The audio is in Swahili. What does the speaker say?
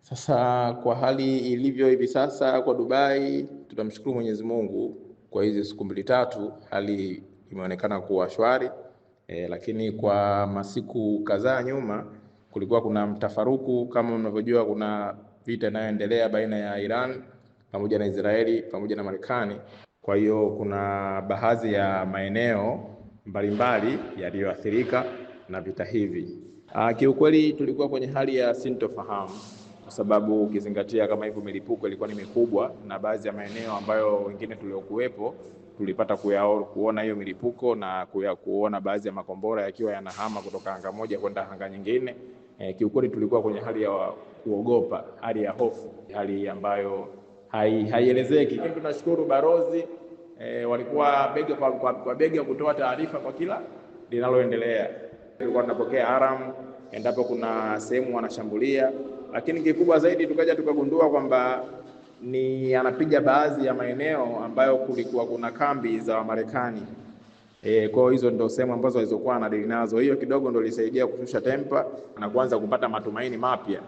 Sasa kwa hali ilivyo hivi sasa kwa Dubai, tunamshukuru Mwenyezi Mungu kwa hizi siku mbili tatu hali imeonekana kuwa shwari. Lakini kwa masiku kadhaa nyuma kulikuwa kuna mtafaruku, kama mnavyojua kuna vita inayoendelea baina ya Iran pamoja na Israeli pamoja na Marekani. Kwa hiyo kuna baadhi ya maeneo mbalimbali yaliyoathirika na vita hivi. Kiukweli tulikuwa kwenye hali ya sintofahamu, kwa sababu ukizingatia kama hivyo milipuko ilikuwa ni mikubwa, na baadhi ya maeneo ambayo wengine tuliokuwepo tulipata kuona hiyo milipuko na kuona baadhi ya makombora yakiwa yanahama kutoka anga moja kwenda anga nyingine. Kiukweli tulikuwa kwenye hali ya kuogopa, hali ya hofu, hali ambayo haielezeki. Lakini tunashukuru barozi walikuwa bega kwa bega kutoa taarifa kwa kila linaloendelea. Tulikuwa tunapokea alarm endapo kuna sehemu wanashambulia, lakini kikubwa zaidi tukaja tukagundua kwamba ni anapiga baadhi ya maeneo ambayo kulikuwa kuna kambi za Marekani. Kwa hizo ndio sehemu ambazo walizokuwa anadili nazo. Hiyo kidogo ndio ilisaidia kushusha tempa na kuanza kupata matumaini mapya